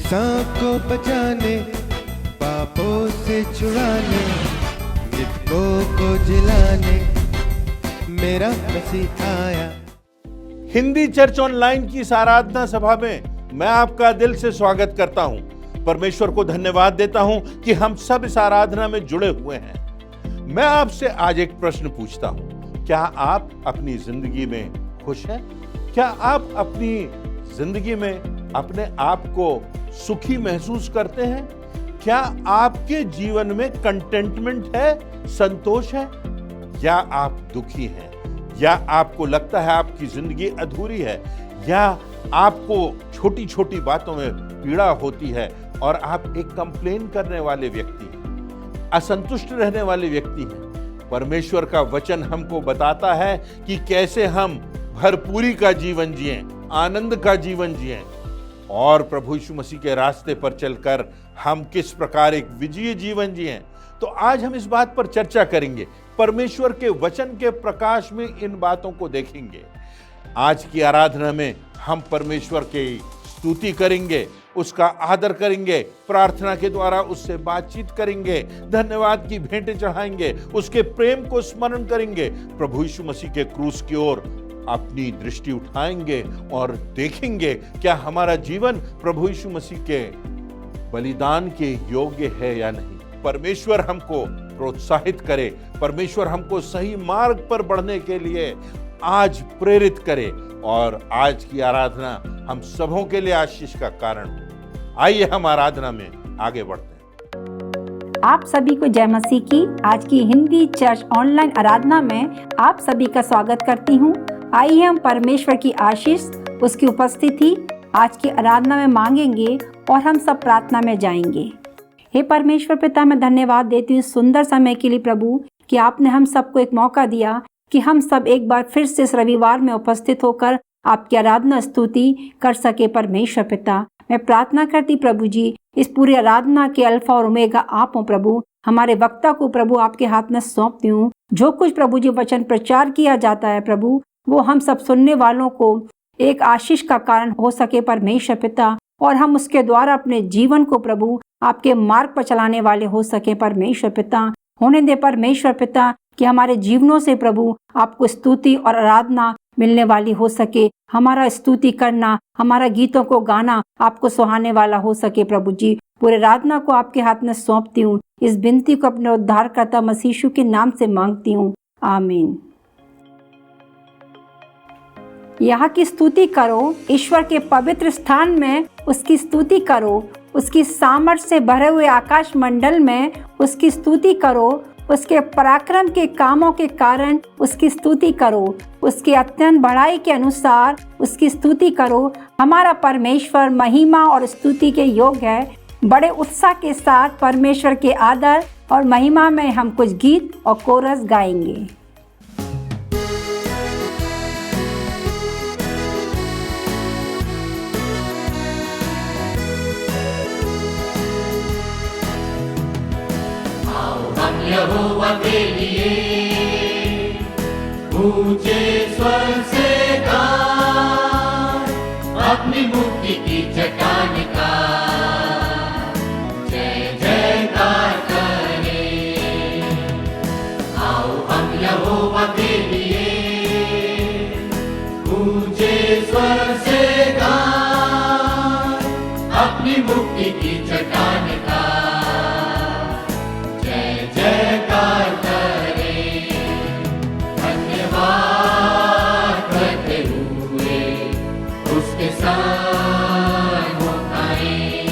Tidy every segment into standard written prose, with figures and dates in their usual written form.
इंसान को बचाने, पापों से छुड़ाने, मृतकों को जिलाने मेरा मसीह आया। हिंदी चर्च ऑनलाइन की इस आराधना सभा में मैं आपका दिल से स्वागत करता हूं। परमेश्वर को धन्यवाद देता हूं कि हम सब इस आराधना में जुड़े हुए हैं। मैं आपसे आज एक प्रश्न पूछता हूं, क्या आप अपनी जिंदगी में खुश हैं? क्या आप अपनी जिंदगी में अपने आप को सुखी महसूस करते हैं? क्या आपके जीवन में कंटेंटमेंट है, संतोष है, या आप दुखी हैं? या आपको लगता है आपकी जिंदगी अधूरी है, या आपको छोटी छोटी बातों में पीड़ा होती है और आप एक कंप्लेन करने वाले व्यक्ति हैं, असंतुष्ट रहने वाले व्यक्ति हैं? परमेश्वर का वचन हमको बताता है कि कैसे हम भरपूरी का जीवन जिएं, आनंद का जीवन जिएं और प्रभु यीशु मसीह के रास्ते पर चलकर हम किस प्रकार एक विजयी जीवन जिएं। तो आज हम इस बात पर चर्चा करेंगे, परमेश्वर के वचन के प्रकाश में इन बातों को देखेंगे। आज की आराधना में हम परमेश्वर की स्तुति करेंगे, उसका आदर करेंगे, प्रार्थना के द्वारा उससे बातचीत करेंगे, धन्यवाद की भेंटें चढ़ाएंगे, उसके प्रेम को स्मरण करेंगे, प्रभु यीशु मसीह के क्रूस की ओर अपनी दृष्टि उठाएंगे और देखेंगे क्या हमारा जीवन प्रभु यीशु मसीह के बलिदान के योग्य है या नहीं। परमेश्वर हमको प्रोत्साहित करे, परमेश्वर हमको सही मार्ग पर बढ़ने के लिए आज प्रेरित करे और आज की आराधना हम सबों के लिए आशीष का कारण हो। आइए हम आराधना में आगे बढ़ते हैं। आप सभी को जय मसीह की आज की हिंदी चर्च ऑनलाइन आराधना में आप सभी का स्वागत करती हूँ। आइए हम परमेश्वर की आशीष, उसकी उपस्थिति आज की आराधना में मांगेंगे और हम सब प्रार्थना में जाएंगे। हे परमेश्वर पिता, मैं धन्यवाद देती हूँ सुंदर समय के लिए प्रभु कि आपने हम सबको एक मौका दिया कि हम सब एक बार फिर से इस रविवार में उपस्थित होकर आपकी आराधना स्तुति कर सके। परमेश्वर पिता, मैं प्रार्थना करती प्रभु जी, इस पूरी आराधना के अल्फा और ओमेगा आप हो प्रभु। हमारे वक्ता को प्रभु आपके हाथ में सौंपती हूँ। जो कुछ प्रभु जी वचन प्रचार किया जाता है प्रभु, वो हम सब सुनने वालों को एक आशीष का कारण हो सके परमेश्वर पिता, और हम उसके द्वारा अपने जीवन को प्रभु आपके मार्ग पर चलाने वाले हो सके परमेश्वर पिता। होने दे परमेश्वर पिता कि हमारे जीवनों से प्रभु आपको स्तुति और आराधना मिलने वाली हो सके। हमारा स्तुति करना, हमारा गीतों को गाना आपको सुहाने वाला हो सके प्रभु जी। पूरे आराधना को आपके हाथ में सौंपती हूँ। इस विनती को अपने उद्धारकर्ता मसीह यीशु के नाम से मांगती हूँ, आमीन। यहाँ की स्तुति करो, ईश्वर के पवित्र स्थान में उसकी स्तुति करो, उसकी सामर्थ्य से भरे हुए आकाश मंडल में उसकी स्तुति करो, उसके पराक्रम के कामों के कारण उसकी स्तुति करो, उसकी अत्यंत बढ़ाई के अनुसार उसकी स्तुति करो। हमारा परमेश्वर महिमा और स्तुति के योग्य है। बड़े उत्साह के साथ परमेश्वर के आदर और महिमा में हम कुछ गीत और कोरस गाएंगे। यहोवा के लिए ऊंचे स्वर से गाएं, अपनी मुक्ति की चट्टान का जय जयकार करें। आओ हम यहोवा के लिए ऊंचे स्वर से गाएं, अपनी मुक्ति की चट्टान का जयकार करें। धन्यवाद करते हुए उसके संग हो खाएं,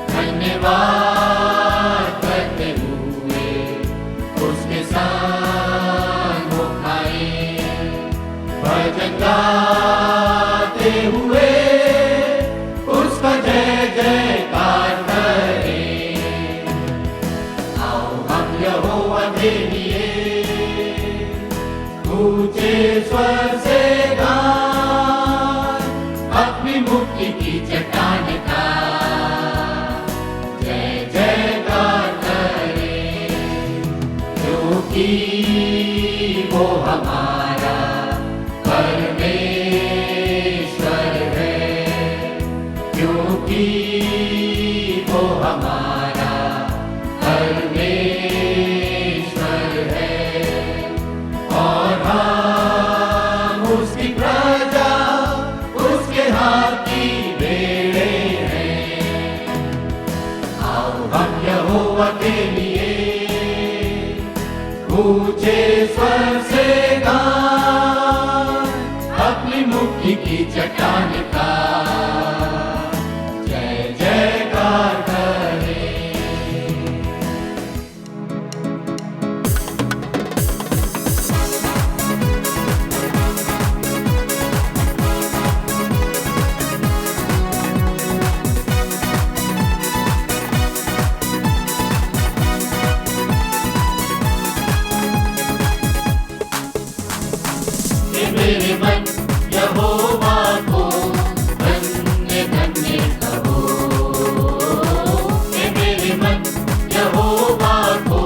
धन्यवाद करते हुए उसके संग हो खाएं। भजन गाते हुए उसका जय जयकार करें। यहोवा के लिए ऊंचे स्वर से गाएं, अपनी मुक्ति की चट्टान का जय जयकार करें। क्योंकि वो हमारा परमेश्वर है, क्योंकि वो हमारा परमेश्वर है और हम उसकी प्रजा, उसके हाथ की भेड़े हैं। आओ हम यहोवा के लिए ऊंचे स्वर से गाएं, अपनी मुक्ति की चट्टान का जय जयकार करें। मेरे मन यहोवा को धन्य धन्य कहो। मेरे मन यहोवा को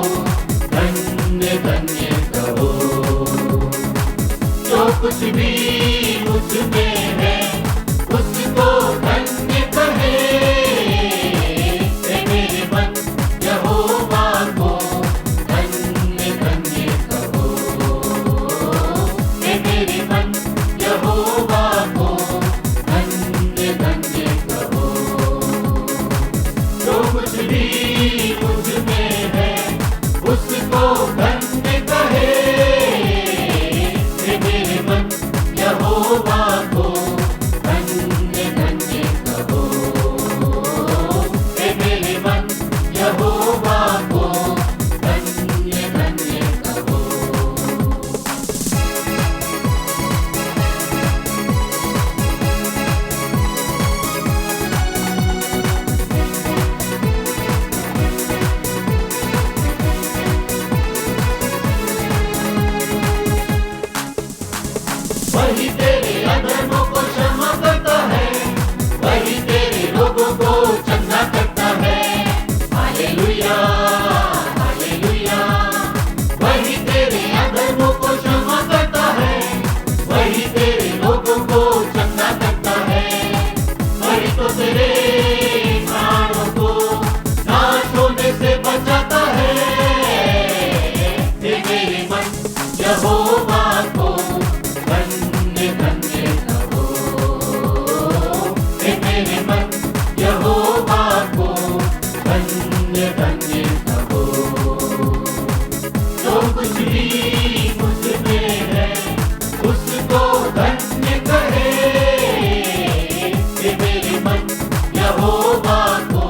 धन्य धन्य कहो। जो कुछ भी मुझ में है उसको धन्य कहे। मेरे मन यहोवा को धन्य धन्य कहो। मेरे मन यहोवा को धन्य धन्य कहो। जो कुछ भी मुझ में है उसको धन्य कहे। मेरे मन यहोवा को धन्य धन्य कहो। मेरे मन यहोवा को धन्य धन्य कहो। वही तेरे अधर्मों को क्षमा करता है, वही तेरे रोगों को चंगा करता है। Hallelujah hallelujah. वही तेरे अधर्मों को क्षमा करता है, वही तेरे रोगों को चंगा करता है। वही तो तेरे प्राणों को नाश होने से बचाता है। मेरे मन यहोवा को धन्य धन्य कहो। मेरे मन यहोवा को धन्य धन्य कहो। जो कुछ भी मुझ में है उसको धन्य कहे। मेरे मन यहोवा को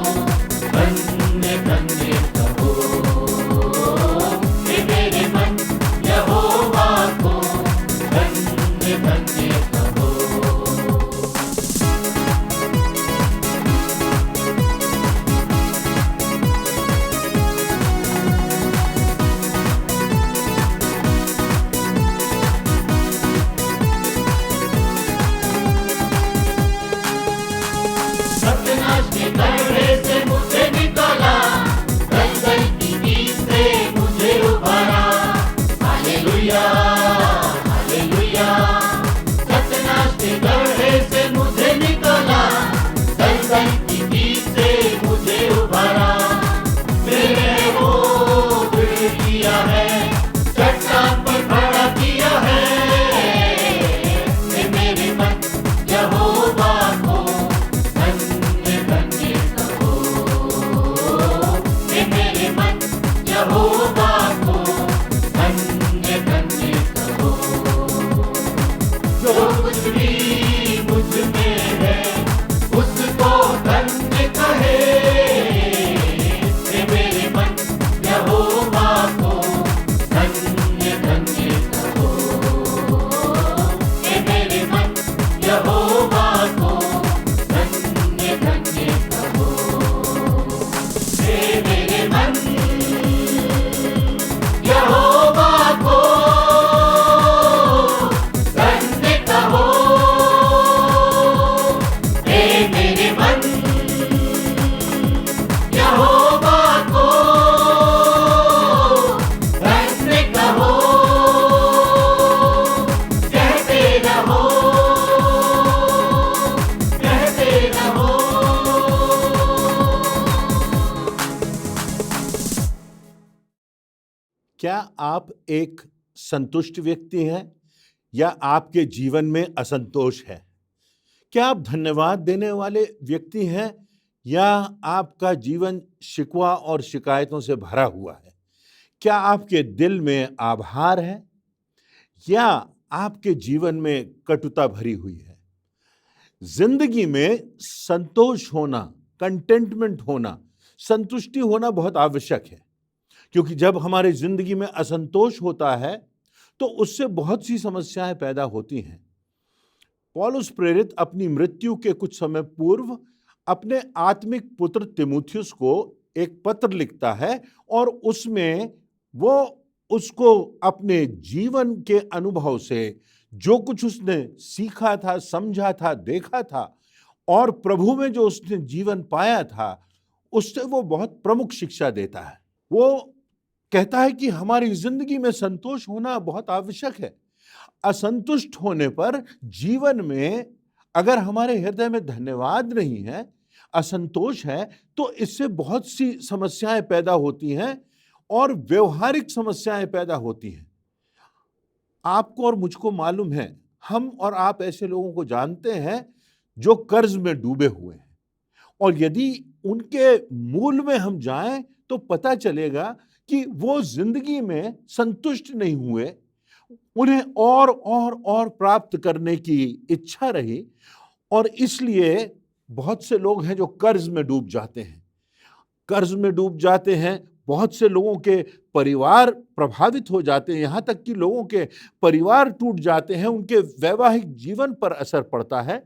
धन्य धन्य कहो। मेरे मन यहोवा को धन्य धन्य कहो। सत्यानाश के गड्ढे से मुझे निकाला, दलदल की बीच से मुझे उबारा। Hallelujah hallelujah. सत्यानाश के गड्ढे से मुझे निकाला, दलदल की बीच से मुझे उबारा। मेरे वो दृढ़ किया है, चट्टान पर खड़ा किया है। मेरे मन यहोवा को धन्य धन्य क्या आप एक संतुष्ट व्यक्ति हैं या आपके जीवन में असंतोष है? क्या आप धन्यवाद देने वाले व्यक्ति हैं या आपका जीवन शिकवा और शिकायतों से भरा हुआ है? क्या आपके दिल में आभार है या आपके जीवन में कटुता भरी हुई है? जिंदगी में संतोष होना, कंटेंटमेंट होना, संतुष्टि होना बहुत आवश्यक है, क्योंकि जब हमारे जिंदगी में असंतोष होता है तो उससे बहुत सी समस्याएं पैदा होती हैं। पौलुस प्रेरित अपनी मृत्यु के कुछ समय पूर्व अपने आत्मिक पुत्र तिमुथियुस को एक पत्र लिखता है और उसमें वो उसको अपने जीवन के अनुभव से जो कुछ उसने सीखा था, समझा था, देखा था और प्रभु में जो उसने जीवन पाया था, उससे वो बहुत प्रमुख शिक्षा देता है। वो कहता है कि हमारी जिंदगी में संतोष होना बहुत आवश्यक है। असंतुष्ट होने पर जीवन में अगर हमारे हृदय में धन्यवाद नहीं है, असंतोष है, तो इससे बहुत सी समस्याएं पैदा होती हैं और व्यवहारिक समस्याएं पैदा होती हैं। आपको और मुझको मालूम है, हम और आप ऐसे लोगों को जानते हैं जो कर्ज में डूबे हुए हैं, और यदि उनके मूल में हम जाएं तो पता चलेगा कि वो जिंदगी में संतुष्ट नहीं हुए, उन्हें और प्राप्त करने की इच्छा रही, और इसलिए बहुत से लोग हैं जो कर्ज में डूब जाते हैं। कर्ज में डूब जाते हैं, बहुत से लोगों के परिवार प्रभावित हो जाते हैं, यहाँ तक कि लोगों के परिवार टूट जाते हैं, उनके वैवाहिक जीवन पर असर पड़ता है।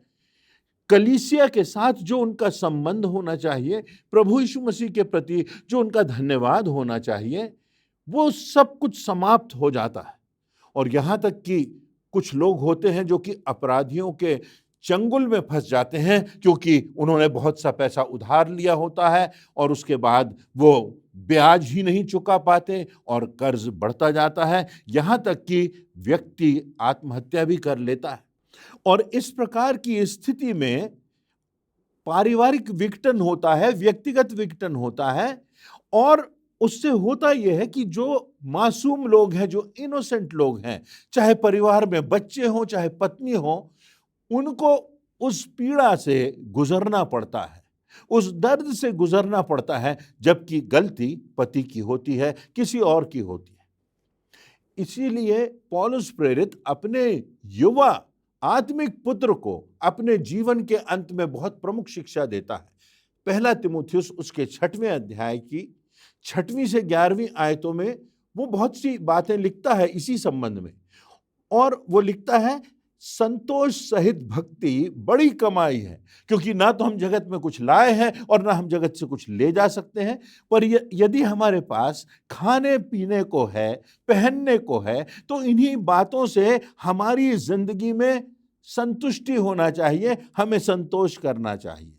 कलीसिया के साथ जो उनका संबंध होना चाहिए, प्रभु यीशु मसीह के प्रति जो उनका धन्यवाद होना चाहिए, वो सब कुछ समाप्त हो जाता है। और यहाँ तक कि कुछ लोग होते हैं जो कि अपराधियों के चंगुल में फंस जाते हैं, क्योंकि उन्होंने बहुत सा पैसा उधार लिया होता है और उसके बाद वो ब्याज ही नहीं चुका पाते और कर्ज बढ़ता जाता है, यहाँ तक कि व्यक्ति आत्महत्या भी कर लेता है। और इस प्रकार की स्थिति में पारिवारिक विघटन होता है, व्यक्तिगत विघटन होता है, और उससे होता यह है कि जो मासूम लोग हैं, जो इनोसेंट लोग हैं, चाहे परिवार में बच्चे हों, चाहे पत्नी हो, उनको उस पीड़ा से गुजरना पड़ता है, उस दर्द से गुजरना पड़ता है, जबकि गलती पति की होती है, किसी और की होती है। इसीलिए पौलुस प्रेरित अपने युवा आत्मिक पुत्र को अपने जीवन के अंत में बहुत प्रमुख शिक्षा देता है। पहला तिमुथियुस उसके 6वें अध्याय की 6वीं से 11वीं आयतों में वो बहुत सी बातें लिखता है इसी संबंध में, और वो लिखता है, संतोष सहित भक्ति बड़ी कमाई है, क्योंकि ना तो हम जगत में कुछ लाए हैं और ना हम जगत से कुछ ले जा सकते हैं, पर यदि हमारे पास खाने पीने को है, पहनने को है, तो इन्हीं बातों से हमारी जिंदगी में संतुष्टि होना चाहिए, हमें संतोष करना चाहिए।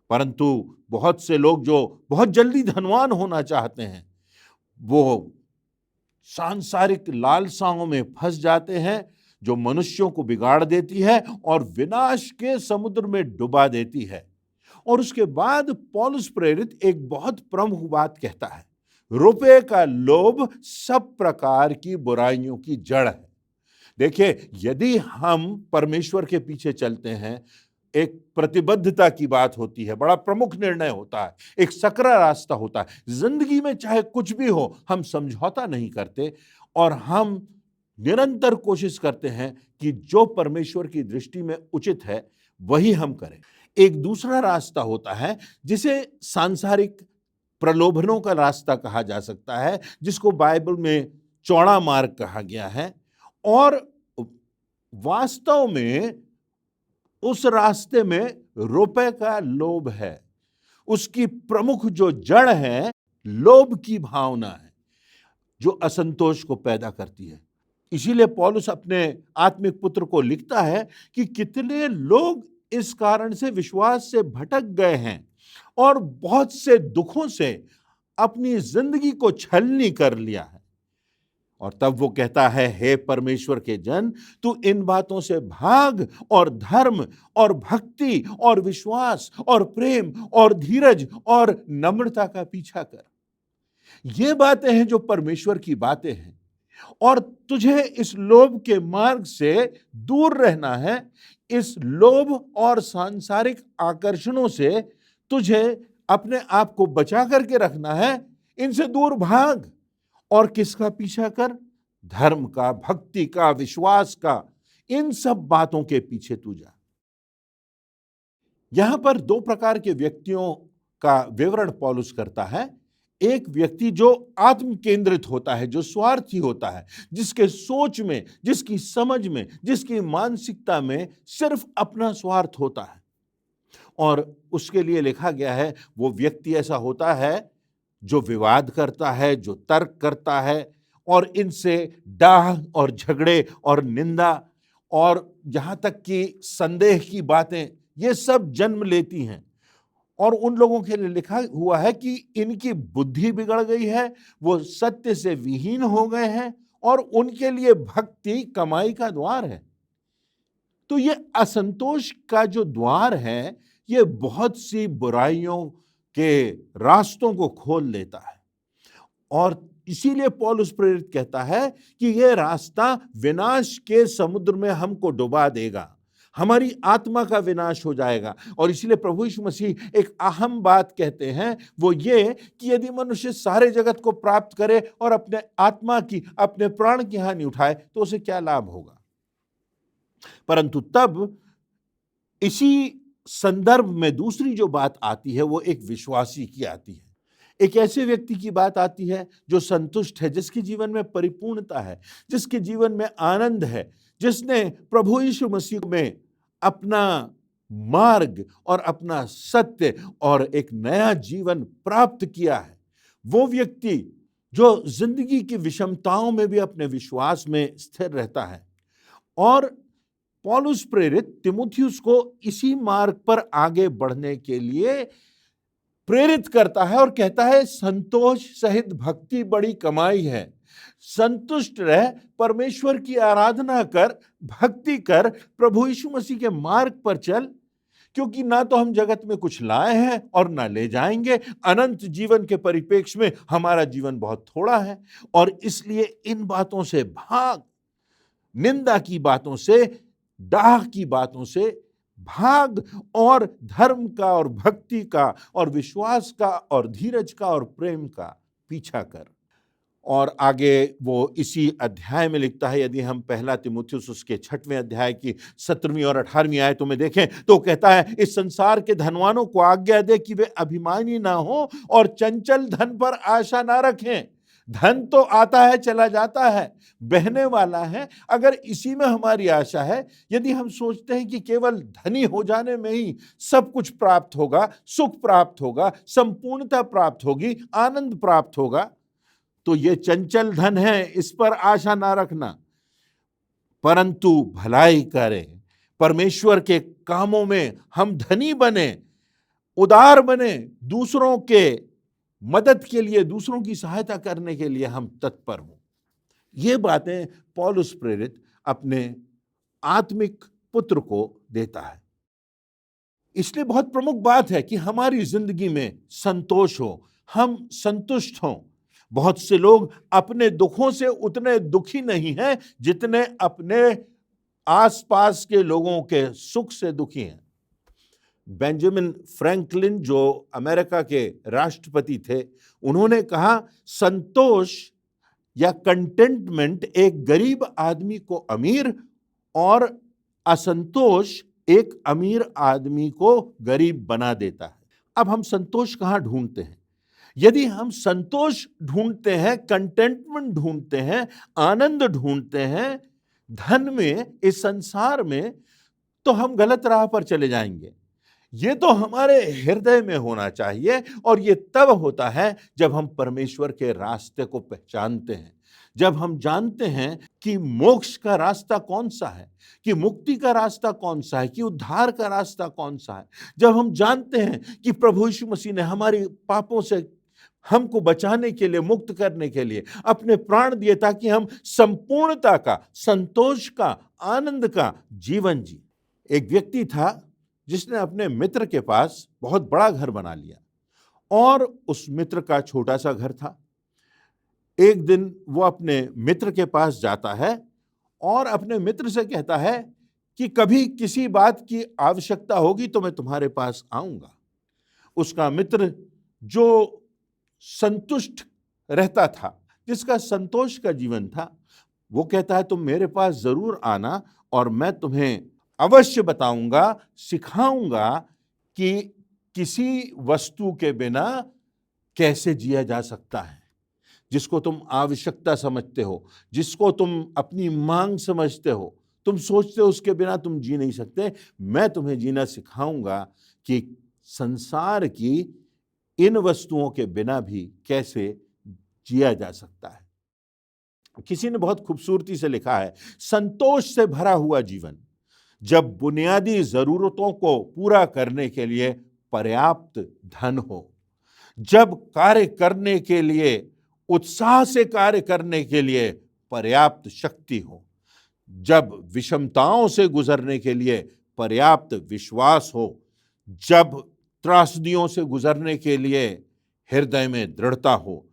परंतु बहुत से लोग जो बहुत जल्दी धनवान होना चाहते हैं, वो सांसारिक लालसाओं में फंस जाते हैं, जो मनुष्यों को बिगाड़ देती है और विनाश के समुद्र में डुबा देती है। और उसके बाद पौलुस प्रेरित एक बहुत प्रमुख बात कहता है, रुपए का लोभ सब प्रकार की बुराइयों की जड़ है। देखिए, यदि हम परमेश्वर के पीछे चलते हैं, एक प्रतिबद्धता की बात होती है, बड़ा प्रमुख निर्णय होता है, एक सकरा रास्ता होता है। जिंदगी में चाहे कुछ भी हो, हम समझौता नहीं करते और हम निरंतर कोशिश करते हैं कि जो परमेश्वर की दृष्टि में उचित है वही हम करें। एक दूसरा रास्ता होता है जिसे सांसारिक प्रलोभनों का रास्ता कहा जा सकता है, जिसको बाइबल में चौड़ा मार्ग कहा गया है, और वास्तव में उस रास्ते में रुपए का लोभ है। उसकी प्रमुख जो जड़ है, लोभ की भावना है, जो असंतोष को पैदा करती है। इसीलिए पौलुस अपने आत्मिक पुत्र को लिखता है कि कितने लोग इस कारण से विश्वास से भटक गए हैं और बहुत से दुखों से अपनी जिंदगी को छलनी कर लिया है। और तब वो कहता है, हे परमेश्वर के जन, तू इन बातों से भाग और धर्म और भक्ति और विश्वास और प्रेम और धीरज और नम्रता का पीछा कर। ये बातें हैं जो परमेश्वर की बातें हैं, और तुझे इस लोभ के मार्ग से दूर रहना है। इस लोभ और सांसारिक आकर्षणों से तुझे अपने आप को बचा करके रखना है। इनसे दूर भाग और किसका पीछा कर? धर्म का, भक्ति का, विश्वास का। इन सब बातों के पीछे तू जा। यहां पर दो प्रकार के व्यक्तियों का विवरण पौलुस करता है। एक व्यक्ति जो आत्म केंद्रित होता है, जो स्वार्थी होता है, जिसके सोच में, जिसकी समझ में, जिसकी मानसिकता में सिर्फ अपना स्वार्थ होता है, और उसके लिए लिखा गया है वो व्यक्ति ऐसा होता है जो विवाद करता है, जो तर्क करता है, और इनसे डाह और झगड़े और निंदा और यहां तक कि संदेह की बातें ये सब जन्म लेती हैं। और उन लोगों के लिए लिखा हुआ है कि इनकी बुद्धि बिगड़ गई है, वो सत्य से विहीन हो गए हैं, और उनके लिए भक्ति कमाई का द्वार है। तो ये असंतोष का जो द्वार है, ये बहुत सी बुराइयों के रास्तों को खोल लेता है, और इसीलिए पौलुस प्रेरित कहता है कि यह रास्ता विनाश के समुद्र में हमको डुबा देगा, हमारी आत्मा का विनाश हो जाएगा। और इसीलिए प्रभु यीशु मसीह एक अहम बात कहते हैं, वो ये कि यदि मनुष्य सारे जगत को प्राप्त करे और अपने आत्मा की, अपने प्राण की हानि उठाए, तो उसे क्या लाभ होगा? परंतु तब इसी संदर्भ में दूसरी जो बात आती है वो एक विश्वासी की आती है। एक ऐसे व्यक्ति की बात आती है जो संतुष्ट है, जिसके जीवन में परिपूर्णता है, जिसके जीवन में आनंद है, जिसने प्रभु यीशु मसीह में अपना मार्ग और अपना सत्य और एक नया जीवन प्राप्त किया है। वो व्यक्ति जो जिंदगी की विषमताओं में भी अपने विश्वास में स्थिर रहता है। और पौलुस प्रेरित तिमुथियुस को इसी मार्ग पर आगे बढ़ने के लिए प्रेरित करता है और कहता है, संतोष सहित भक्ति बड़ी कमाई है। संतुष्ट रह, परमेश्वर की आराधना कर, भक्ति कर, प्रभु यीशु मसीह के मार्ग पर चल, क्योंकि ना तो हम जगत में कुछ लाए हैं और ना ले जाएंगे। अनंत जीवन के परिप्रेक्ष्य में हमारा जीवन बहुत थोड़ा है, और इसलिए इन बातों से भाग, निंदा की बातों से, डाह की बातों से भाग, और धर्म का और भक्ति का और विश्वास का और धीरज का और प्रेम का पीछा कर। और आगे वो इसी अध्याय में लिखता है, यदि हम पहला तिमुथियुस उसके 6वें अध्याय की 17वीं और 18वीं आयतों में देखें तो कहता है, इस संसार के धनवानों को आज्ञा दे कि वे अभिमानी ना हो और चंचल धन पर आशा ना रखें। धन तो आता है, चला जाता है, बहने वाला है। अगर इसी में हमारी आशा है, यदि हम सोचते हैं कि केवल धनी हो जाने में ही सब कुछ प्राप्त होगा, सुख प्राप्त होगा, संपूर्णता प्राप्त होगी, आनंद प्राप्त होगा, तो ये चंचल धन है, इस पर आशा ना रखना। परंतु भलाई करें, परमेश्वर के कामों में हम धनी बने, उदार बने, दूसरों के मदद के लिए, दूसरों की सहायता करने के लिए हम तत्पर हों। ये बातें पौलुस प्रेरित अपने आत्मिक पुत्र को देता है। इसलिए बहुत प्रमुख बात है कि हमारी जिंदगी में संतोष हो, हम संतुष्ट हों। बहुत से लोग अपने दुखों से उतने दुखी नहीं हैं जितने अपने आसपास के लोगों के सुख से दुखी हैं। बेंजामिन फ्रैंकलिन जो अमेरिका के राष्ट्रपति थे, उन्होंने कहा, संतोष या कंटेंटमेंट एक गरीब आदमी को अमीर और असंतोष एक अमीर आदमी को गरीब बना देता है। अब हम संतोष कहाँ ढूंढते हैं? यदि हम संतोष ढूंढते हैं, कंटेंटमेंट ढूंढते हैं, आनंद ढूंढते हैं धन में, इस संसार में, तो हम गलत राह पर चले जाएंगे। ये तो हमारे हृदय में होना चाहिए, और ये तब होता है जब हम परमेश्वर के रास्ते को पहचानते हैं, जब हम जानते हैं कि मोक्ष का रास्ता कौन सा है, कि मुक्ति का रास्ता कौन सा है, कि उद्धार का रास्ता कौन सा है। जब हम जानते हैं कि प्रभु यीशु मसीह ने हमारे पापों से हमको बचाने के लिए, मुक्त करने के लिए अपने प्राण दिए, ताकि हम संपूर्णता का, संतोष का, आनंद का जीवन जी। एक व्यक्ति था जिसने अपने मित्र के पास बहुत बड़ा घर बना लिया, और उस मित्र का छोटा सा घर था। एक दिन वो अपने मित्र के पास जाता है और अपने मित्र से कहता है कि कभी किसी बात की आवश्यकता होगी तो मैं तुम्हारे पास आऊंगा। उसका मित्र जो संतुष्ट रहता था, जिसका संतोष का जीवन था, वो कहता है तुम मेरे पास जरूर आना और मैं तुम्हें अवश्य बताऊंगा, सिखाऊंगा कि किसी वस्तु के बिना कैसे जिया जा सकता है। जिसको तुम आवश्यकता समझते हो, जिसको तुम अपनी मांग समझते हो, तुम सोचते हो उसके बिना तुम जी नहीं सकते, मैं तुम्हें जीना सिखाऊंगा कि संसार की इन वस्तुओं के बिना भी कैसे जिया जा सकता है। किसी ने बहुत खूबसूरती से लिखा है, संतोष से भरा हुआ जीवन जब बुनियादी जरूरतों को पूरा करने के लिए पर्याप्त धन हो, जब कार्य करने के लिए, उत्साह से कार्य करने के लिए पर्याप्त शक्ति हो, जब विषमताओं से गुजरने के लिए पर्याप्त विश्वास हो, जब त्रासदियों से गुजरने के लिए हृदय में दृढ़ता हो,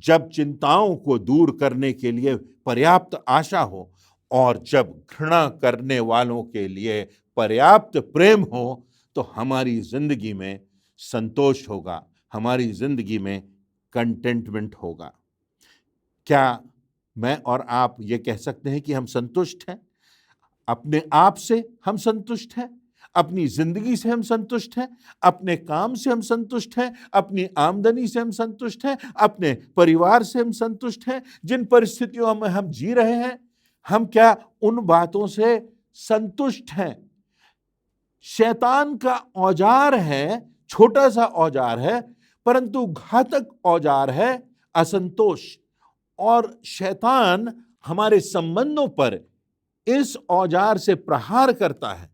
जब चिंताओं को दूर करने के लिए पर्याप्त आशा हो और जब घृणा करने वालों के लिए पर्याप्त प्रेम हो, तो हमारी जिंदगी में संतोष होगा, हमारी जिंदगी में कंटेंटमेंट होगा। क्या मैं और आप ये कह सकते हैं कि हम संतुष्ट हैं? अपने आप से हम संतुष्ट हैं, अपनी जिंदगी से हम संतुष्ट हैं, अपने काम से हम संतुष्ट हैं, अपनी आमदनी से हम संतुष्ट हैं, अपने परिवार से हम संतुष्ट हैं, जिन परिस्थितियों में हम जी रहे हैं, हम क्या उन बातों से संतुष्ट हैं? शैतान का औजार है, छोटा सा औजार है, परंतु घातक औजार है असंतोष। और शैतान हमारे संबंधों पर इस औजार से प्रहार करता है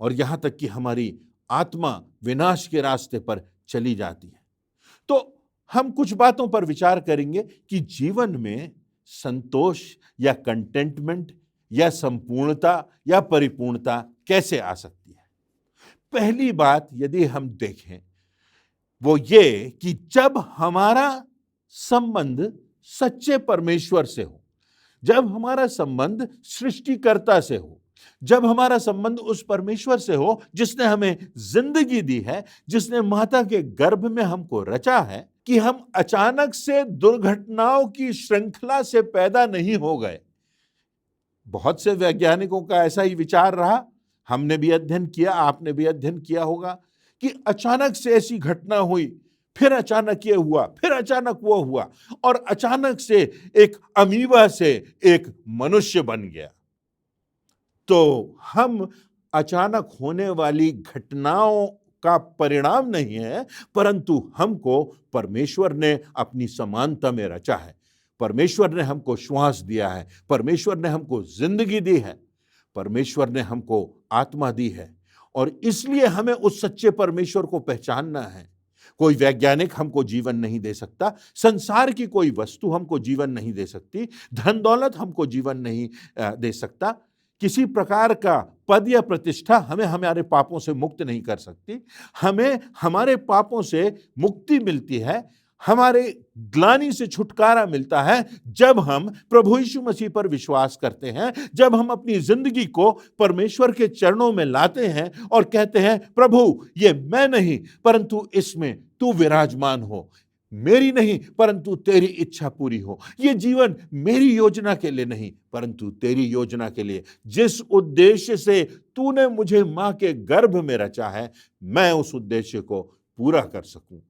और यहां तक कि हमारी आत्मा विनाश के रास्ते पर चली जाती है। तो हम कुछ बातों पर विचार करेंगे कि जीवन में संतोष या कंटेंटमेंट या संपूर्णता या परिपूर्णता कैसे आ सकती है। पहली बात यदि हम देखें वो ये कि जब हमारा संबंध सच्चे परमेश्वर से हो, जब हमारा संबंध सृष्टिकर्ता से हो, जब हमारा संबंध उस परमेश्वर से हो जिसने हमें जिंदगी दी है, जिसने माता के गर्भ में हमको रचा है, कि हम अचानक से दुर्घटनाओं की श्रृंखला से पैदा नहीं हो गए। बहुत से वैज्ञानिकों का ऐसा ही विचार रहा, हमने भी अध्ययन किया, आपने भी अध्ययन किया होगा कि अचानक से ऐसी घटना हुई, फिर अचानक ये हुआ, फिर अचानक वो हुआ और अचानक से एक अमीबा से एक मनुष्य बन गया। तो हम अचानक होने वाली घटनाओं का परिणाम नहीं है, परंतु हमको परमेश्वर ने अपनी समानता में रचा है, परमेश्वर ने हमको श्वास दिया है, परमेश्वर ने हमको जिंदगी दी है, परमेश्वर ने हमको आत्मा दी है और इसलिए हमें उस सच्चे परमेश्वर को पहचानना है। कोई वैज्ञानिक हमको जीवन नहीं दे सकता, संसार की कोई वस्तु हमको जीवन नहीं दे सकती, धन दौलत हमको जीवन नहीं दे सकता, किसी प्रकार का पद या प्रतिष्ठा हमें हमारे पापों से मुक्त नहीं कर सकती। हमें हमारे पापों से मुक्ति मिलती है, हमारे ग्लानि से छुटकारा मिलता है जब हम प्रभु यीशु मसीह पर विश्वास करते हैं, जब हम अपनी जिंदगी को परमेश्वर के चरणों में लाते हैं और कहते हैं प्रभु ये मैं नहीं परंतु इसमें तू विराजमान हो, मेरी नहीं परंतु तेरी इच्छा पूरी हो। ये जीवन मेरी योजना के लिए नहीं परंतु तेरी योजना के लिए, जिस उद्देश्य से तूने मुझे मां के गर्भ में रचा है, मैं उस उद्देश्य को पूरा कर सकूं,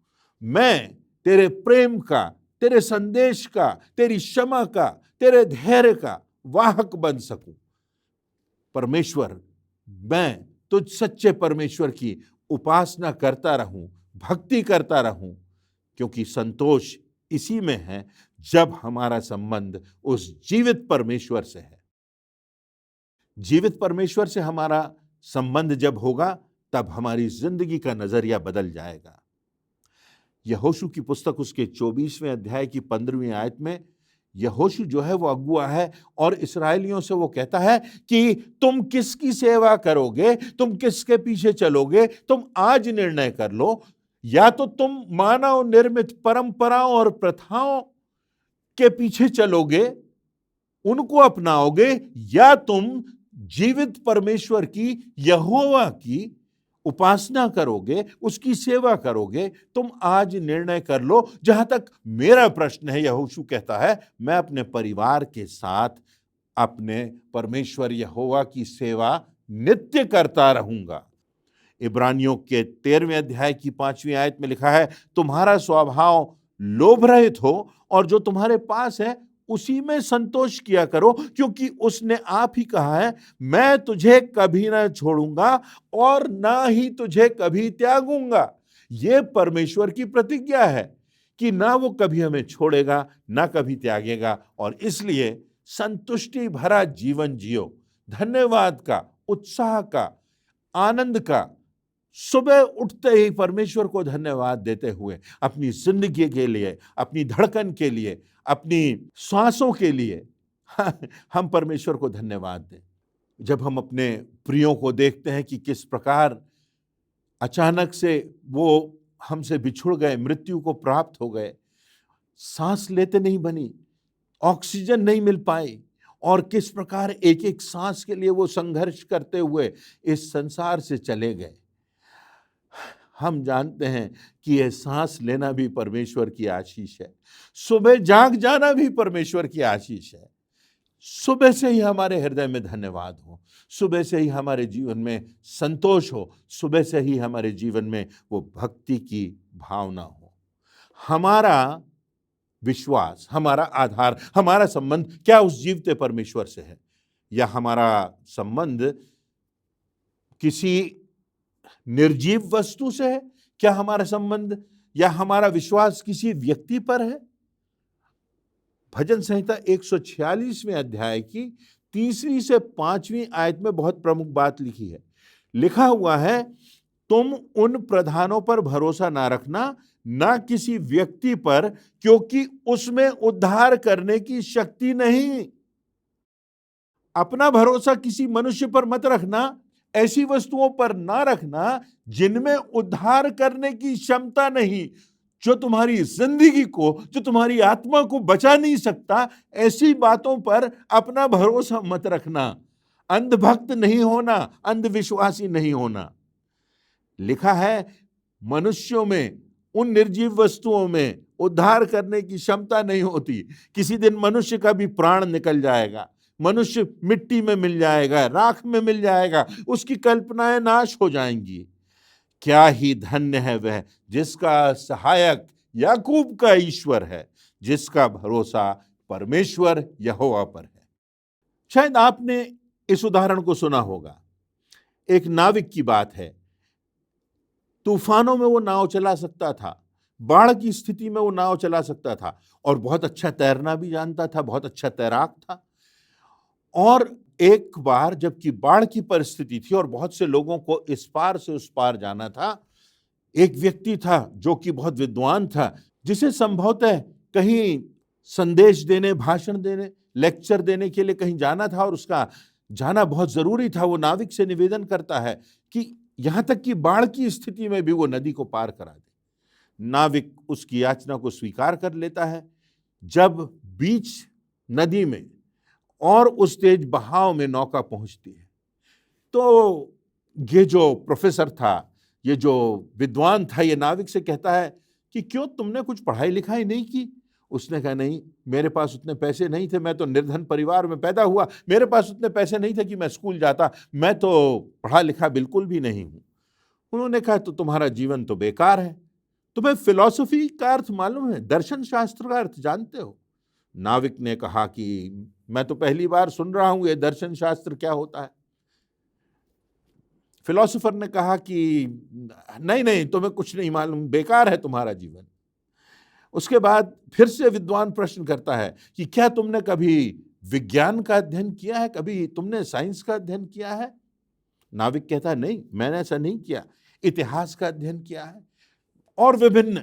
मैं तेरे प्रेम का, तेरे संदेश का, तेरी क्षमा का, तेरे धैर्य का वाहक बन सकूं। परमेश्वर, मैं तुझ सच्चे परमेश्वर की उपासना करता रहूं, भक्ति करता रहूं, क्योंकि संतोष इसी में है जब हमारा संबंध उस जीवित परमेश्वर से है। जीवित परमेश्वर से हमारा संबंध जब होगा तब हमारी जिंदगी का नजरिया बदल जाएगा। यहोशू की पुस्तक उसके 24वें अध्याय की 15वीं आयत में यहोशू जो है वो अगुआ है और इसराइलियों से वो कहता है कि तुम किसकी सेवा करोगे, तुम किसके पीछे चलोगे, तुम आज निर्णय कर लो। या तो तुम मानव निर्मित परंपराओं और प्रथाओं के पीछे चलोगे, उनको अपनाओगे, या तुम जीवित परमेश्वर की, यहोवा की उपासना करोगे, उसकी सेवा करोगे। तुम आज निर्णय कर लो। जहां तक मेरा प्रश्न है, यहोशू कहता है, मैं अपने परिवार के साथ अपने परमेश्वर यहोवा की सेवा नित्य करता रहूंगा। इब्रानियों के 13वें अध्याय की 5वीं आयत में लिखा है, तुम्हारा स्वभाव लोभ रहित हो और जो तुम्हारे पास है उसी में संतोष किया करो, क्योंकि उसने आप ही कहा है, मैं तुझे कभी ना छोड़ूंगा और ना ही तुझे कभी त्यागूंगा। यह परमेश्वर की प्रतिज्ञा है कि ना वो कभी हमें छोड़ेगा, ना कभी त्यागेगा। और इसलिए संतुष्टि भरा जीवन जियो, धन्यवाद का, उत्साह का, आनंद का, सुबह उठते ही परमेश्वर को धन्यवाद देते हुए अपनी जिंदगी के लिए, अपनी धड़कन के लिए, अपनी सांसों के लिए हम परमेश्वर को धन्यवाद दें। जब हम अपने प्रियों को देखते हैं कि किस प्रकार अचानक से वो हमसे बिछुड़ गए, मृत्यु को प्राप्त हो गए, सांस लेते नहीं बनी, ऑक्सीजन नहीं मिल पाई, और किस प्रकार एक एक सांस के लिए वो संघर्ष करते हुए इस संसार से चले गए। हम जानते हैं कि यह सांस लेना भी परमेश्वर की आशीष है, सुबह जाग जाना भी परमेश्वर की आशीष है। सुबह से ही हमारे हृदय में धन्यवाद हो, सुबह से ही हमारे जीवन में संतोष हो, सुबह से ही हमारे जीवन में वो भक्ति की भावना हो। हमारा विश्वास, हमारा आधार, हमारा संबंध क्या उस जीवते परमेश्वर से है, या हमारा संबंध किसी निर्जीव वस्तु से है? क्या हमारा संबंध या हमारा विश्वास किसी व्यक्ति पर है? भजन संहिता 146वें अध्याय की 3री से 5वीं आयत में बहुत प्रमुख बात लिखी है। लिखा हुआ है, तुम उन प्रधानों पर भरोसा ना रखना, ना किसी व्यक्ति पर, क्योंकि उसमें उद्धार करने की शक्ति नहीं। अपना भरोसा किसी मनुष्य पर मत रखना, ऐसी वस्तुओं पर ना रखना जिनमें उद्धार करने की क्षमता नहीं, जो तुम्हारी जिंदगी को, जो तुम्हारी आत्मा को बचा नहीं सकता। ऐसी बातों पर अपना भरोसा मत रखना। अंधभक्त नहीं होना, अंधविश्वासी नहीं होना। लिखा है, मनुष्यों में, उन निर्जीव वस्तुओं में उद्धार करने की क्षमता नहीं होती। किसी दिन मनुष्य का भी प्राण निकल जाएगा, मनुष्य मिट्टी में मिल जाएगा, राख में मिल जाएगा, उसकी कल्पनाएं नाश हो जाएंगी। क्या ही धन्य है वह जिसका सहायक याकूब का ईश्वर है, जिसका भरोसा परमेश्वर यहोवा पर है। शायद आपने इस उदाहरण को सुना होगा। एक नाविक की बात है। तूफानों में वो नाव चला सकता था, बाढ़ की स्थिति में वो नाव चला सकता था, और बहुत अच्छा तैरना भी जानता था, बहुत अच्छा तैराक था। और एक बार जबकि बाढ़ की परिस्थिति थी और बहुत से लोगों को इस पार से उस पार जाना था, एक व्यक्ति था जो कि बहुत विद्वान था, जिसे संभवतः कहीं संदेश देने, भाषण देने, लेक्चर देने के लिए कहीं जाना था, और उसका जाना बहुत जरूरी था। वो नाविक से निवेदन करता है कि यहां तक कि बाढ़ की स्थिति में भी वो नदी को पार करा दे। नाविक उसकी याचना को स्वीकार कर लेता है। जब बीच नदी में और उस तेज बहाव में नौका पहुंचती है, तो ये जो प्रोफेसर था, ये जो विद्वान था, ये नाविक से कहता है कि क्यों तुमने कुछ पढ़ाई लिखाई नहीं की? उसने कहा, नहीं, मेरे पास उतने पैसे नहीं थे, मैं तो निर्धन परिवार में पैदा हुआ, मेरे पास उतने पैसे नहीं थे कि मैं स्कूल जाता, मैं तो पढ़ा लिखा बिल्कुल भी नहीं हूं। उन्होंने कहा, तो तुम्हारा जीवन तो बेकार है। तुम्हें फिलॉसफी का अर्थ मालूम है, दर्शन शास्त्र का अर्थ जानते हो? नाविक ने कहा कि मैं तो पहली बार सुन रहा हूं ये दर्शन शास्त्र क्या होता है। फिलोसोफर ने कहा कि नहीं नहीं, तुम्हें कुछ नहीं मालूम, बेकार है तुम्हारा जीवन। उसके बाद फिर से विद्वान प्रश्न करता है कि क्या तुमने कभी विज्ञान का अध्ययन किया है, कभी तुमने साइंस का अध्ययन किया है? नाविक कहता है, नहीं, मैंने ऐसा नहीं किया। इतिहास का अध्ययन किया है, और विभिन्न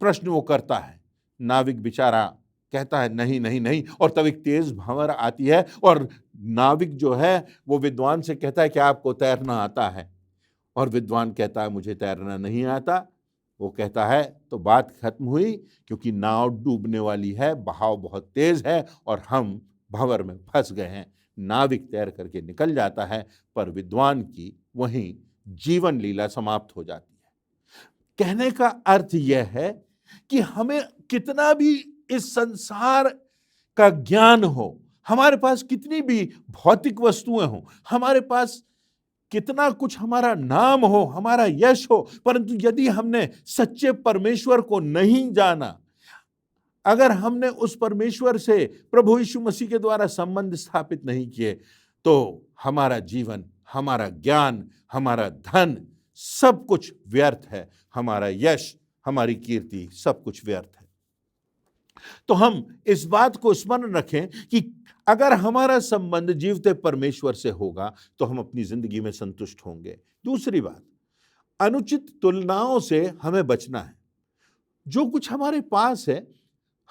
प्रश्न वो करता है। नाविक बेचारा कहता है, नहीं नहीं नहीं, और तब एक तेज भंवर आती है, और नाविक जो है वो विद्वान से कहता है कि आपको तैरना आता है? और विद्वान कहता है, मुझे तैरना नहीं आता। वो कहता है तो बात खत्म हुई, क्योंकि नाव डूबने वाली है, बहाव बहुत तेज है और हम भंवर में फंस गए हैं। नाविक तैर करके निकल जाता है, पर विद्वान की वहीं जीवन लीला समाप्त हो जाती है। कहने का अर्थ यह है कि हमें कितना भी इस संसार का ज्ञान हो, हमारे पास कितनी भी भौतिक वस्तुएं हो, हमारे पास कितना कुछ हमारा नाम हो, हमारा यश हो, परंतु यदि हमने सच्चे परमेश्वर को नहीं जाना, अगर हमने उस परमेश्वर से प्रभु यीशु मसीह के द्वारा संबंध स्थापित नहीं किए, तो हमारा जीवन, हमारा ज्ञान, हमारा धन सब कुछ व्यर्थ है, हमारा यश, हमारी कीर्ति सब कुछ व्यर्थ है। तो हम इस बात को स्मरण रखें कि अगर हमारा संबंध जीवते परमेश्वर से होगा तो हम अपनी जिंदगी में संतुष्ट होंगे। दूसरी बात, अनुचित तुलनाओं से हमें बचना है। जो कुछ हमारे पास है,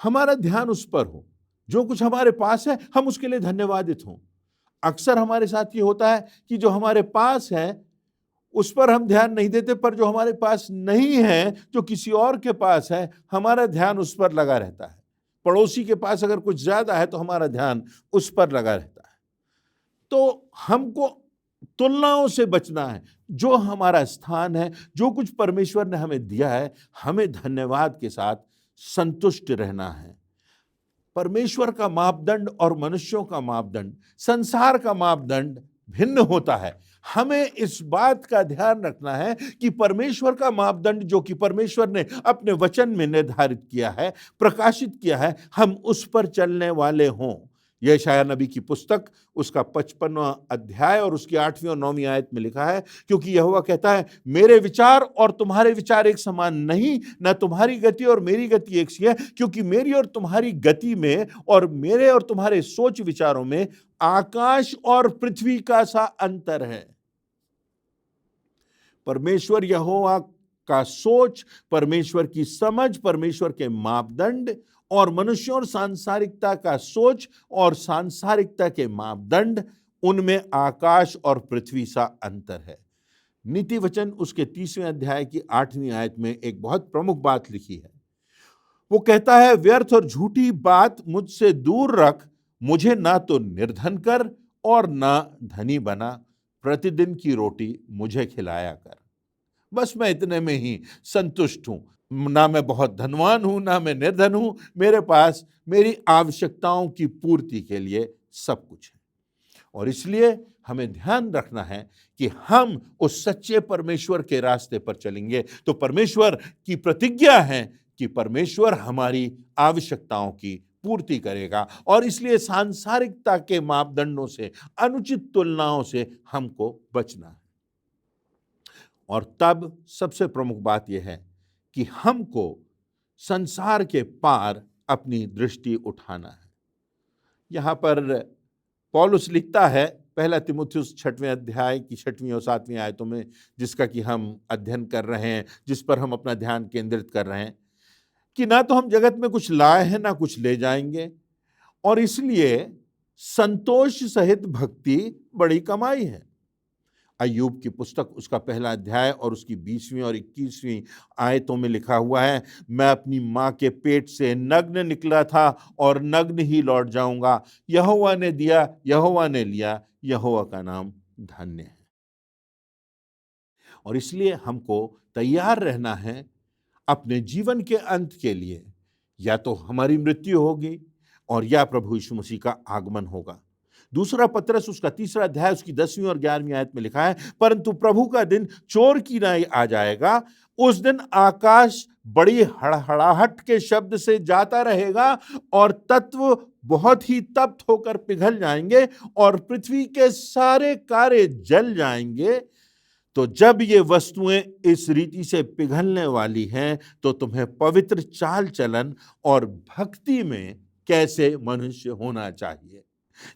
हमारा ध्यान उस पर हो। जो कुछ हमारे पास है, हम उसके लिए धन्यवादित हों। अक्सर हमारे साथ ये होता है कि जो हमारे पास है उस पर हम ध्यान नहीं देते, पर जो हमारे पास नहीं है, जो किसी और के पास है, हमारा ध्यान उस पर लगा रहता है। पड़ोसी के पास अगर कुछ ज्यादा है तो हमारा ध्यान उस पर लगा रहता है। तो हमको तुलनाओं से बचना है। जो हमारा स्थान है, जो कुछ परमेश्वर ने हमें दिया है, हमें धन्यवाद के साथ संतुष्ट रहना है। परमेश्वर का मापदंड और मनुष्यों का मापदंड, संसार का मापदंड भिन्न होता है। हमें इस बात का ध्यान रखना है कि परमेश्वर का मापदंड, जो कि परमेश्वर ने अपने वचन में निर्धारित किया है, प्रकाशित किया है, हम उस पर चलने वाले हों। यशायाह नबी की पुस्तक उसका 55वां अध्याय और उसकी 8वीं और 9वीं आयत में लिखा है, क्योंकि यहोवा कहता है, मेरे विचार और तुम्हारे विचार एक समान नहीं, न तुम्हारी गति और मेरी गति एक सी है, क्योंकि मेरी और तुम्हारी गति में और मेरे और तुम्हारे सोच विचारों में आकाश और पृथ्वी का सा अंतर है। परमेश्वर यहोवा का सोच, परमेश्वर की समझ, परमेश्वर के मापदंड और मनुष्यों और सांसारिकता का सोच और सांसारिकता के मापदंड, उनमें आकाश और पृथ्वी सा अंतर है। नीति वचन उसके 30वें अध्याय की 8वीं आयत में एक बहुत प्रमुख बात लिखी है। वो कहता है, व्यर्थ और झूठी बात मुझसे दूर रख, मुझे ना तो निर्धन कर और ना धनी बना, प्रतिदिन की रोटी मुझे खिलाया कर। बस मैं इतने में ही संतुष्ट हूं। ना मैं बहुत धनवान हूं, ना मैं निर्धन हूं, मेरे पास मेरी आवश्यकताओं की पूर्ति के लिए सब कुछ है। और इसलिए हमें ध्यान रखना है कि हम उस सच्चे परमेश्वर के रास्ते पर चलेंगे तो परमेश्वर की प्रतिज्ञा है कि परमेश्वर हमारी आवश्यकताओं की पूर्ति करेगा। और इसलिए सांसारिकता के मापदंडों से, अनुचित तुलनाओं से हमको बचना है। और तब सबसे प्रमुख बात यह है कि हमको संसार के पार अपनी दृष्टि उठाना है। यहां पर पौलुस लिखता है, पहला तीमुथियुस 6वें अध्याय की 6वीं और 7वीं आयतों में, जिसका कि हम अध्ययन कर रहे हैं, जिस पर हम अपना ध्यान केंद्रित कर रहे हैं, कि ना तो हम जगत में कुछ लाए हैं, ना कुछ ले जाएंगे, और इसलिए संतोष सहित भक्ति बड़ी कमाई है। अय्यूब की पुस्तक उसका पहला अध्याय और उसकी 20वीं और 21वीं आयतों में लिखा हुआ है, मैं अपनी माँ के पेट से नग्न निकला था और नग्न ही लौट जाऊंगा। यहोवा ने दिया, यहोवा ने लिया, यहोवा का नाम धन्य है। और इसलिए हमको तैयार रहना है अपने जीवन के अंत के लिए। या तो हमारी मृत्यु होगी और या प्रभु यीशु मसीह का आगमन होगा। दूसरा पत्रस उसका 3रा अध्याय उसकी 10वीं और 11वीं आयत में लिखा है, परंतु प्रभु का दिन चोर की नाई आ जाएगा। उस दिन आकाश बड़ी हड़हड़ाहट के शब्द से जाता रहेगा और तत्व बहुत ही तप्त होकर पिघल जाएंगे और पृथ्वी के सारे कार्य जल जाएंगे। तो जब ये वस्तुएं इस रीति से पिघलने वाली हैं, तो तुम्हें पवित्र चाल चलन और भक्ति में कैसे मनुष्य होना चाहिए।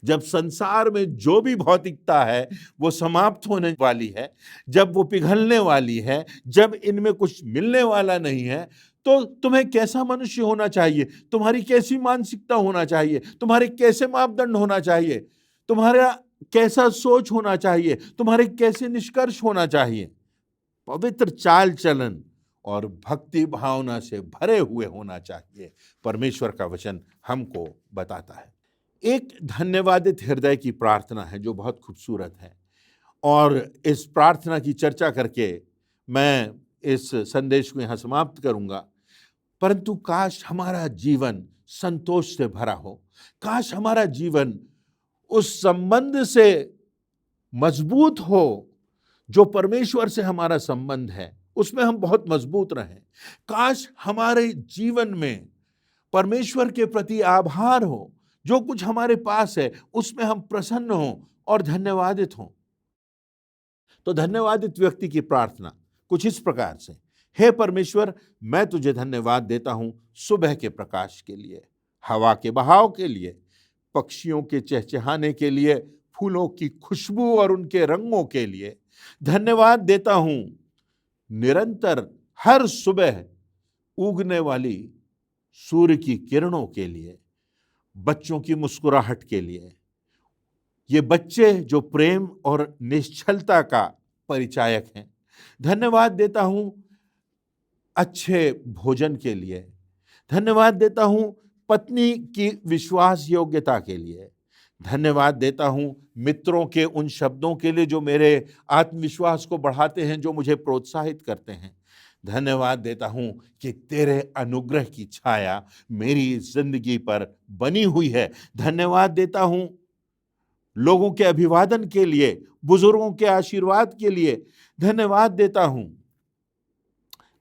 जब संसार में जो भी भौतिकता है वो समाप्त होने वाली है, जब वो पिघलने वाली है, जब इनमें कुछ मिलने वाला नहीं है, तो तुम्हें कैसा मनुष्य होना चाहिए, तुम्हारी कैसी मानसिकता होना चाहिए, तुम्हारे कैसे मापदंड होना चाहिए, तुम्हारा कैसा सोच होना चाहिए, तुम्हारे कैसे निष्कर्ष होना चाहिए। पवित्र चाल चलन और भक्ति भावना से भरे हुए होना चाहिए, परमेश्वर का वचन हमको बताता है। एक धन्यवादित हृदय की प्रार्थना है जो बहुत खूबसूरत है, और इस प्रार्थना की चर्चा करके मैं इस संदेश को यहाँ समाप्त करूँगा। परंतु काश हमारा जीवन संतोष से भरा हो, काश हमारा जीवन उस संबंध से मजबूत हो जो परमेश्वर से हमारा संबंध है, उसमें हम बहुत मजबूत रहें। काश हमारे जीवन में परमेश्वर के प्रति आभार हो, जो कुछ हमारे पास है उसमें हम प्रसन्न हों और धन्यवादित हों। तो धन्यवादित व्यक्ति की प्रार्थना कुछ इस प्रकार से, हे परमेश्वर, मैं तुझे धन्यवाद देता हूं सुबह के प्रकाश के लिए, हवा के बहाव के लिए, पक्षियों के चहचहाने के लिए, फूलों की खुशबू और उनके रंगों के लिए। धन्यवाद देता हूं निरंतर हर सुबह उगने वाली सूर्य की किरणों के लिए, बच्चों की मुस्कुराहट के लिए, ये बच्चे जो प्रेम और निश्चलता का परिचायक हैं। धन्यवाद देता हूं अच्छे भोजन के लिए, धन्यवाद देता हूं पत्नी की विश्वास योग्यता के लिए, धन्यवाद देता हूं मित्रों के उन शब्दों के लिए जो मेरे आत्मविश्वास को बढ़ाते हैं, जो मुझे प्रोत्साहित करते हैं। धन्यवाद देता हूं कि तेरे अनुग्रह की छाया मेरी जिंदगी पर बनी हुई है। धन्यवाद देता हूं लोगों के अभिवादन के लिए, बुजुर्गों के आशीर्वाद के लिए। धन्यवाद देता हूं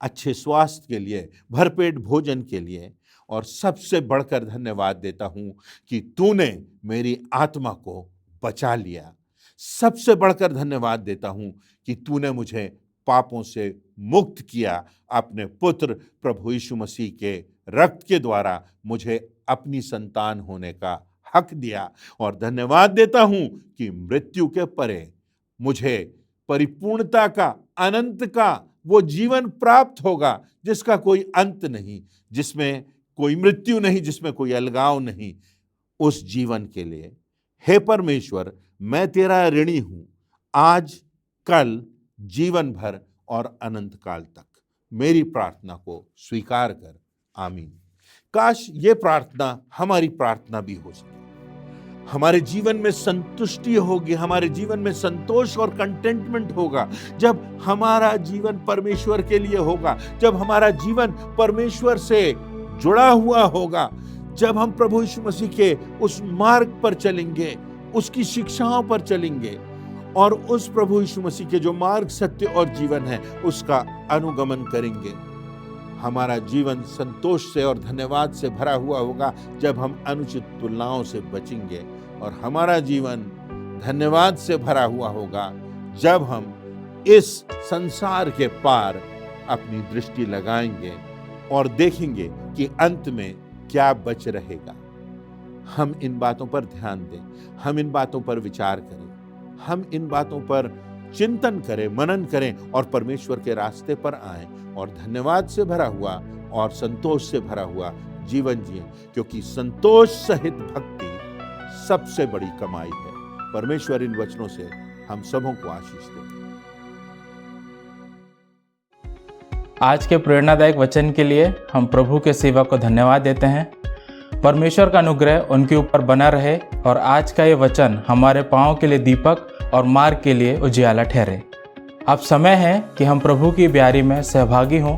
अच्छे स्वास्थ्य के लिए, भरपेट भोजन के लिए, और सबसे बढ़कर धन्यवाद देता हूं कि तूने मेरी आत्मा को बचा लिया। सबसे बढ़कर धन्यवाद देता हूं कि तूने मुझे पापों से मुक्त किया, अपने पुत्र प्रभु यीशु मसीह के रक्त के द्वारा मुझे अपनी संतान होने का हक दिया। और धन्यवाद देता हूं कि मृत्यु के परे मुझे परिपूर्णता का, अनंत का वो जीवन प्राप्त होगा जिसका कोई अंत नहीं, जिसमें कोई मृत्यु नहीं, जिसमें कोई अलगाव नहीं। उस जीवन के लिए हे परमेश्वर, मैं तेरा ऋणी हूं, आज, कल, जीवन भर और अनंत काल तक। मेरी प्रार्थना को स्वीकार कर, आमीन। काश ये प्रार्थना हमारी प्रार्थना भी हो सके। हमारे जीवन में संतुष्टि होगी, हमारे जीवन में संतोष और कंटेंटमेंट होगा जब हमारा जीवन परमेश्वर के लिए होगा, जब हमारा जीवन परमेश्वर से जुड़ा हुआ होगा, जब हम प्रभु यीशु मसीह के उस मार्ग पर चलेंगे, उसकी शिक्षाओं पर चलेंगे और उस प्रभु यीशु मसीह के जो मार्ग, सत्य और जीवन है उसका अनुगमन करेंगे। हमारा जीवन संतोष से और धन्यवाद से भरा हुआ होगा जब हम अनुचित तुलनाओं से बचेंगे, और हमारा जीवन धन्यवाद से भरा हुआ होगा जब हम इस संसार के पार अपनी दृष्टि लगाएंगे और देखेंगे कि अंत में क्या बच रहेगा। हम इन बातों पर ध्यान दें, हम इन बातों पर विचार करें, हम इन बातों पर चिंतन करें, मनन करें और परमेश्वर के रास्ते पर आएं और धन्यवाद से भरा हुआ और संतोष से भरा हुआ जीवन जिएं, क्योंकि संतोष सहित भक्ति सबसे बड़ी कमाई है। परमेश्वर इन वचनों से हम सबों को आशीष दे। आज के प्रेरणादायक वचन के लिए हम प्रभु के सेवा को धन्यवाद देते हैं। परमेश्वर का अनुग्रह उनके ऊपर बना रहे और आज का ये वचन हमारे पांव के लिए दीपक और मार्ग के लिए उजियाला ठहरे। अब समय है कि हम प्रभु की ब्यारी में सहभागी हों।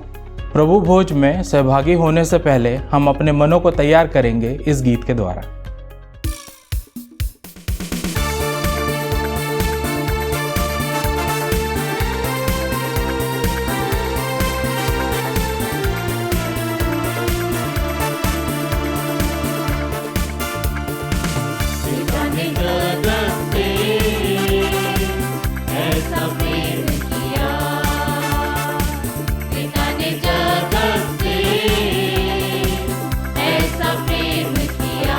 प्रभु भोज में सहभागी होने से पहले हम अपने मनों को तैयार करेंगे इस गीत के द्वारा। ऐसा प्रेम किया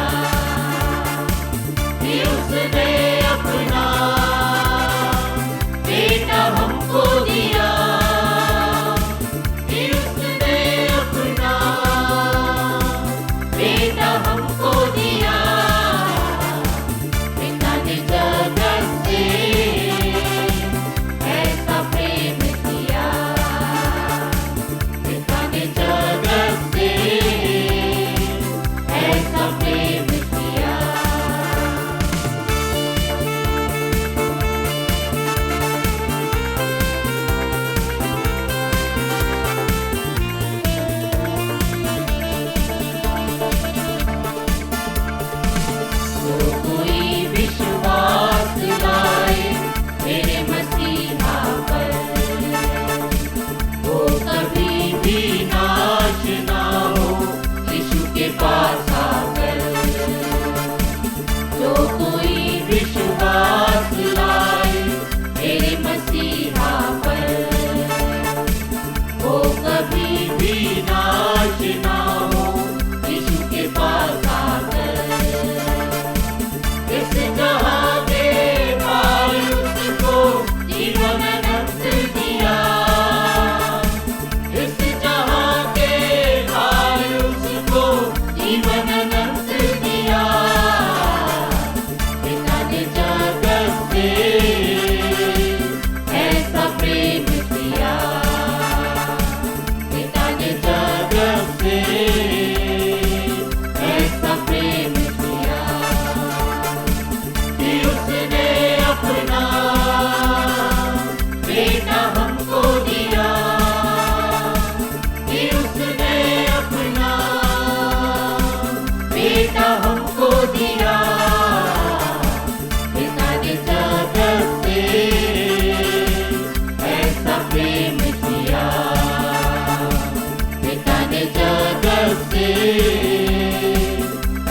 हमसे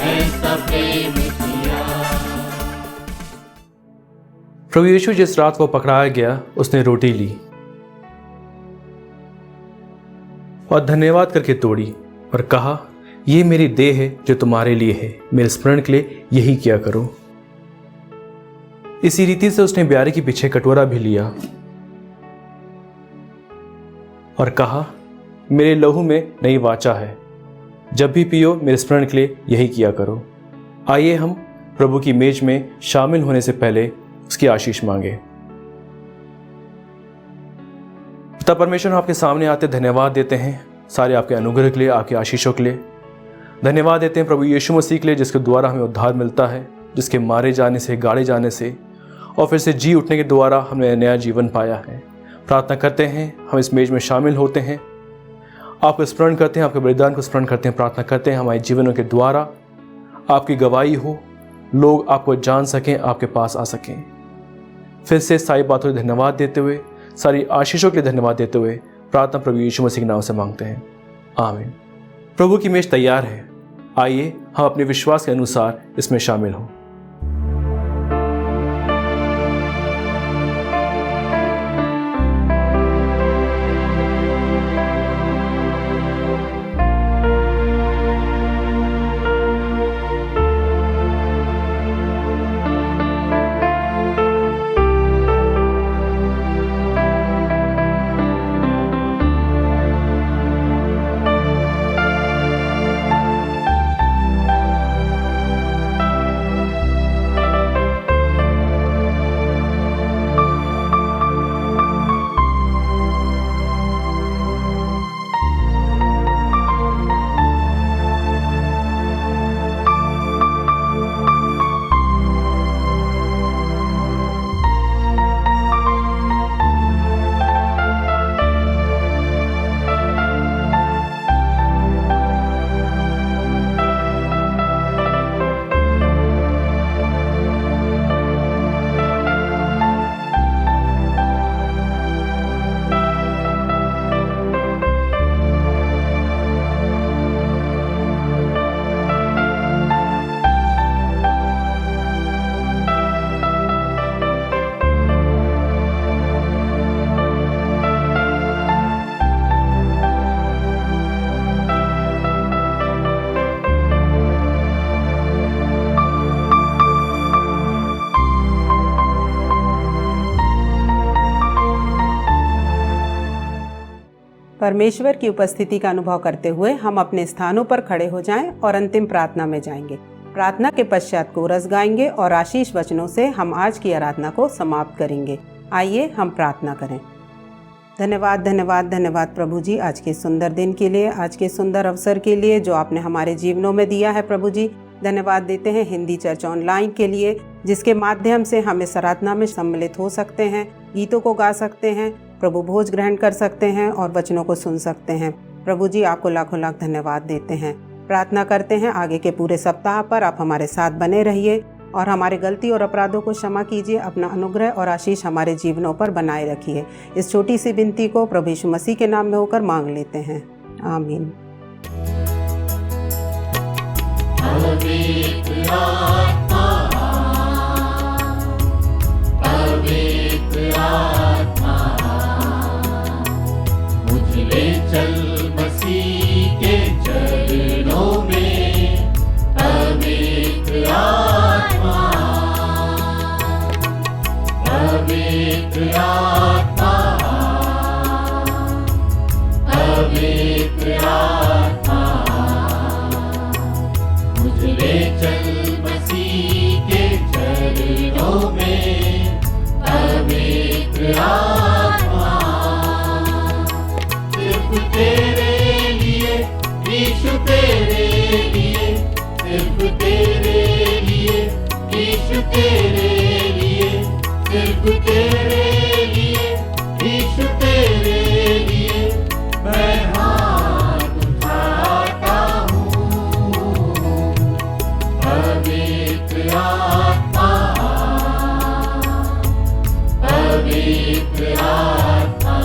ऐसा प्रेम किया। प्रभु यीशु जिस रात वो पकड़ाया गया उसने रोटी ली और धन्यवाद करके तोड़ी और कहा, ये मेरी देह है जो तुम्हारे लिए है, मेरे स्मरण के लिए यही किया करो। इसी रीति से उसने ब्यारे के पीछे कटोरा भी लिया और कहा, मेरे लहू में नई वाचा है, जब भी पियो मेरे स्मरण के लिए यही किया करो। आइए हम प्रभु की मेज में शामिल होने से पहले उसकी आशीष मांगे। पिता परमेश्वर, हम आपके सामने आते धन्यवाद देते हैं सारे आपके अनुग्रह के लिए, आपकी आशीषों के लिए। धन्यवाद देते हैं प्रभु यीशु मसीह के लिए, जिसके द्वारा हमें उद्धार मिलता है, जिसके मारे जाने से, गाड़े जाने से और फिर से जी उठने के द्वारा हमने नया जीवन पाया है। प्रार्थना करते हैं हम इस मेज में शामिल होते हैं, आपको स्मरण करते हैं, आपके बलिदान को स्मरण करते हैं। प्रार्थना करते हैं हमारे जीवनों के द्वारा आपकी गवाही हो, लोग आपको जान सकें, आपके पास आ सकें। फिर से सारी बातों के धन्यवाद देते हुए, सारी आशीषों के लिए धन्यवाद देते हुए प्रार्थना प्रभु यीशु मसीह के नाम से मांगते हैं, आमीन। प्रभु की मेज तैयार है, आइए हम अपने विश्वास के अनुसार इसमें शामिल हों। परमेश्वर की उपस्थिति का अनुभव करते हुए हम अपने स्थानों पर खड़े हो जाएं और अंतिम प्रार्थना में जाएंगे। प्रार्थना के पश्चात कोरस गाएंगे और आशीष वचनों से हम आज की आराधना को समाप्त करेंगे। आइए हम प्रार्थना करें। धन्यवाद धन्यवाद धन्यवाद प्रभु जी, आज के सुंदर दिन के लिए, आज के सुंदर अवसर के लिए जो आपने हमारे जीवनों में दिया है प्रभु जी। धन्यवाद देते हैं हिंदी चर्च ऑनलाइन के लिए, जिसके माध्यम से हम इस आराधना में सम्मिलित हो सकते हैं, गीतों को गा सकते हैं, प्रभु भोज ग्रहण कर सकते हैं और वचनों को सुन सकते हैं। प्रभु जी आपको लाखों लाख धन्यवाद देते हैं। प्रार्थना करते हैं आगे के पूरे सप्ताह पर आप हमारे साथ बने रहिए और हमारे गलती और अपराधों को क्षमा कीजिए। अपना अनुग्रह और आशीष हमारे जीवनों पर बनाए रखिए। इस छोटी सी विनती को प्रभु यीशु मसीह के नाम में होकर मांग लेते हैं, आमीन। पवित्र आत्मा, पवित्र आत्मा, मुझे ले चल मसीह के चरणों में। पवित्र आत्मा, पवित्र आत्मा, पवित्र आत्मा, मुझे ले चल मसीह के चरणों में। पवित्र आत्मा, सिर्फ तेरे लिए यीशु, तेरे लिए, सिर्फ तेरे लिए यीशु, तेरे लिए, सिर्फ तेरे लिए यीशु, तेरे लिए मैं हाथ उठाता हूँ। पवित्र आत्मा, पवित्र आत्मा,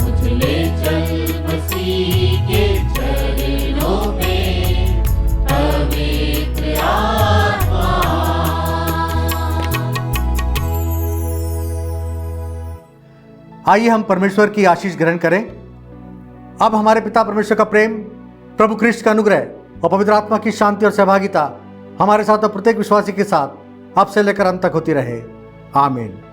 मुझे आइए हम परमेश्वर की आशीष ग्रहण करें। अब हमारे पिता परमेश्वर का प्रेम, प्रभु क्रिस्ट का अनुग्रह और पवित्र आत्मा की शांति और सहभागिता हमारे साथ और प्रत्येक विश्वासी के साथ अब से लेकर अंत तक होती रहे। आमीन।